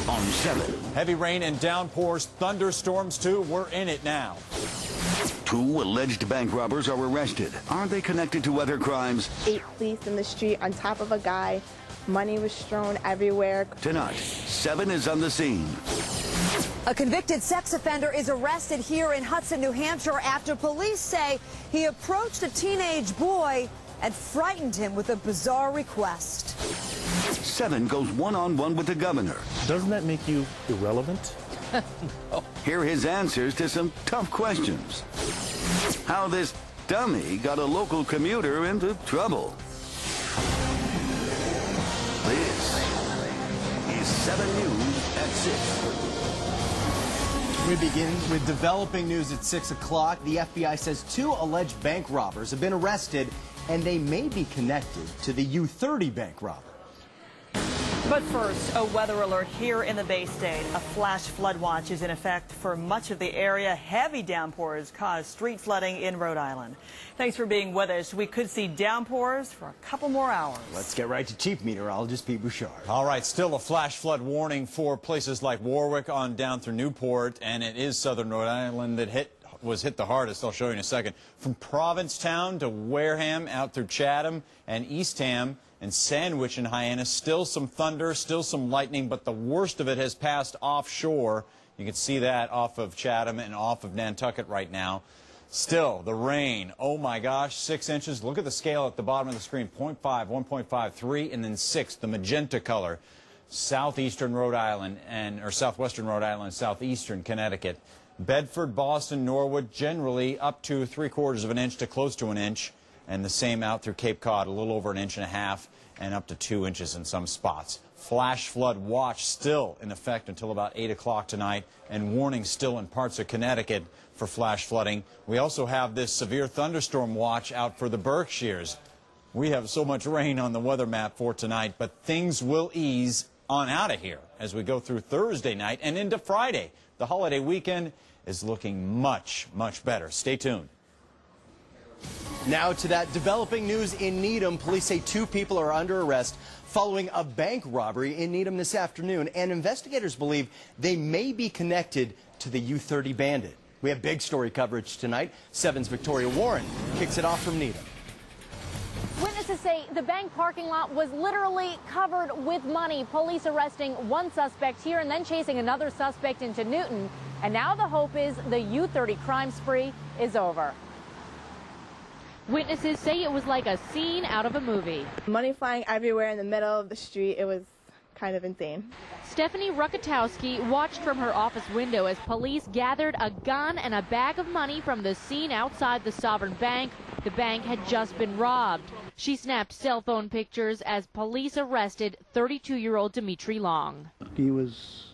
on 7. Heavy rain and downpours, thunderstorms too. We're in it now. 2 alleged bank robbers are arrested. Are they connected to other crimes? 8 police in the street on top of a guy. Money was strewn everywhere. Tonight, 7 is on the scene. A convicted sex offender is arrested here in Hudson, New Hampshire after police say he approached a teenage boy and frightened him with a bizarre request. 7 goes one-on-one with the governor. Doesn't that make you irrelevant? No. Hear his answers to some tough questions. How this dummy got a local commuter into trouble. This is 7 News at 6. We begin with developing news at 6 o'clock. The FBI says 2 alleged bank robbers have been arrested, and they may be connected to the U-30 bank robber. But first, a weather alert here in the Bay State. A flash flood watch is in effect for much of the area. Heavy downpours caused street flooding in Rhode Island. Thanks for being with us. We could see downpours for a couple more hours. Let's get right to Chief Meteorologist Pete Bouchard. All right, still a flash flood warning for places like Warwick on down through Newport, and it is southern Rhode Island that was hit the hardest. I'll show you in a second. From Provincetown to Wareham, out through Chatham and Eastham and Sandwich and Hyannis, still some thunder, still some lightning, but the worst of it has passed offshore. You can see that off of Chatham and off of Nantucket right now. Still, the rain, oh my gosh, 6 inches. Look at the scale at the bottom of the screen, 0.5, 1.5, 3, and then 6, the magenta color. Southeastern Rhode Island, or southwestern Rhode Island, southeastern Connecticut. Bedford, Boston, Norwood, generally up to 3/4 of an inch to close to an inch. And the same out through Cape Cod, a little over 1.5 inches and up to 2 inches in some spots. Flash flood watch still in effect until about 8 o'clock tonight, and warning still in parts of Connecticut for flash flooding. We also have this severe thunderstorm watch out for the Berkshires. We have so much rain on the weather map for tonight, but things will ease on out of here as we go through Thursday night and into Friday. The holiday weekend is looking much, much better. Stay tuned. Now to that developing news in Needham. Police say 2 people are under arrest following a bank robbery in Needham this afternoon, and investigators believe they may be connected to the U-30 bandit. We have big story coverage tonight. 7's Victoria Warren kicks it off from Needham. Witnesses say the bank parking lot was literally covered with money. Police arresting 1 suspect here and then chasing another suspect into Newton. And now the hope is the U-30 crime spree is over. Witnesses say it was like a scene out of a movie. Money flying everywhere in the middle of the street. It was kind of insane. Stephanie Rukatowski watched from her office window as police gathered a gun and a bag of money from the scene outside the Sovereign Bank. The bank had just been robbed. She snapped cell phone pictures as police arrested 32-year-old Dimitri Long. He was,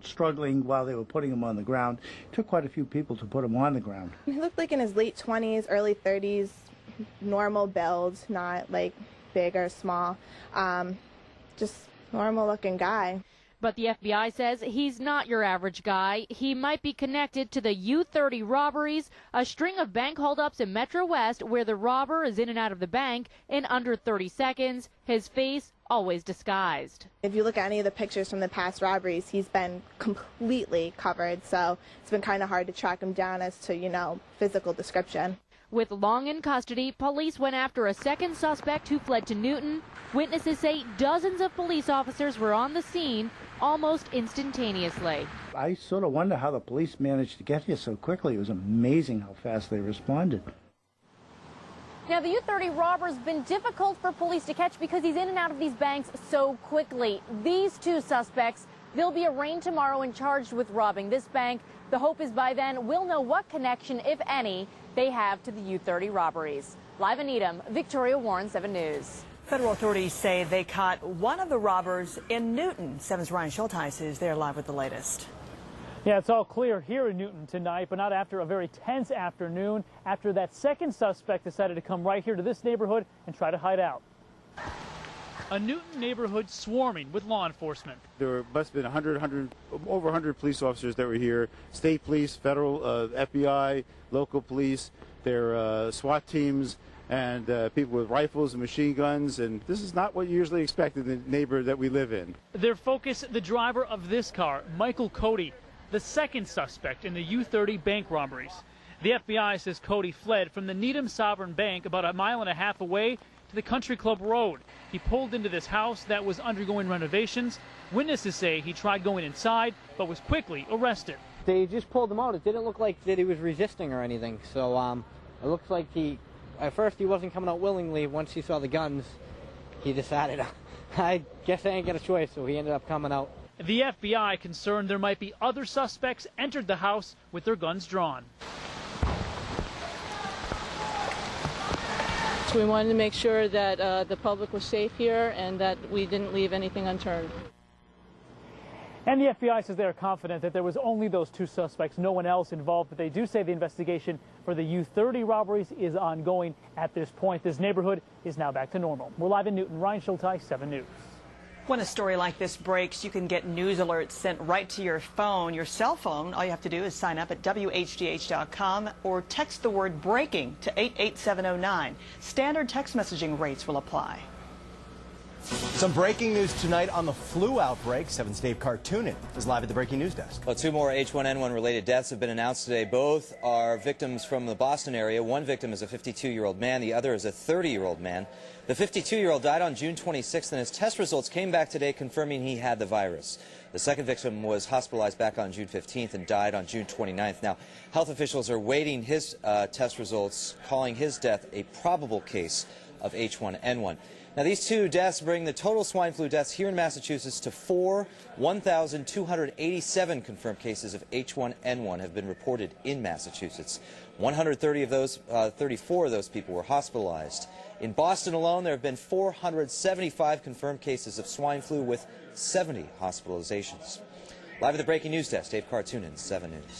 struggling while they were putting him on the ground. It took quite a few people to put him on the ground. He looked like in his late 20s, early 30s, normal build, not like big or small, just normal looking guy. But the FBI says he's not your average guy. He might be connected to the U-30 robberies, a string of bank holdups in Metro West where the robber is in and out of the bank in under 30 seconds, his face always disguised. If you look at any of the pictures from the past robberies, he's been completely covered, so it's been kind of hard to track him down as to, physical description. With Long in custody, police went after a second suspect who fled to Newton. Witnesses say dozens of police officers were on the scene almost instantaneously. I sort of wonder how the police managed to get here so quickly. It was amazing how fast they responded. Now, the U-30 robber's been difficult for police to catch because he's in and out of these banks so quickly. These 2 suspects, they'll be arraigned tomorrow and charged with robbing this bank. The hope is by then we'll know what connection, if any, they have to the U-30 robberies. Live in Needham, Victoria Warren, 7 News. Federal authorities say they caught one of the robbers in Newton. 7's Ryan Schulteis is there live with the latest. Yeah, it's all clear here in Newton tonight, but not after a very tense afternoon, after that second suspect decided to come right here to this neighborhood and try to hide out. A Newton neighborhood swarming with law enforcement. There must have been over 100 police officers that were here, state police, federal, FBI, local police, their SWAT teams, and people with rifles and machine guns, and this is not what you usually expect in the neighborhood that we live in. Their focus, the driver of this car, Michael Cody, the second suspect in the U30 bank robberies. The FBI says Cody fled from the Needham Sovereign Bank about a mile and a half away to the Country Club Road. He pulled into this house that was undergoing renovations. Witnesses say he tried going inside, but was quickly arrested. They just pulled him out. It didn't look like that he was resisting or anything. So it looks like at first he wasn't coming out willingly. Once he saw the guns, he decided, I guess I ain't got a choice, so he ended up coming out. The FBI concerned there might be other suspects entered the house with their guns drawn. So we wanted to make sure that the public was safe here and that we didn't leave anything unturned. And the FBI says they are confident that there was only those two suspects, no one else involved, but they do say the investigation for the U30 robberies is ongoing at this point. This neighborhood is now back to normal. We're live in Newton. Ryan Schulteis, 7 News. When a story like this breaks, you can get news alerts sent right to your phone, your cell phone. All you have to do is sign up at WHDH.com or text the word breaking to 88709. Standard text messaging rates will apply. Some breaking news tonight on the flu outbreak. 7's Dave Cartoonin is live at the Breaking News Desk. Well, 2 more H1N1 related deaths have been announced today. Both are victims from the Boston area. One victim is a 52-year-old man. The other is a 30-year-old man. The 52-year-old died on June 26th, and his test results came back today confirming he had the virus. The second victim was hospitalized back on June 15th and died on June 29th. Now, health officials are waiting his test results, calling his death a probable case of H1N1. Now, these 2 deaths bring the total swine flu deaths here in Massachusetts to 1,287 confirmed cases of H1N1 have been reported in Massachusetts. 130 of those, 34 of those people were hospitalized. In Boston alone, there have been 475 confirmed cases of swine flu with 70 hospitalizations. Live at the Breaking News Desk, Dave Cartoonin, 7 News.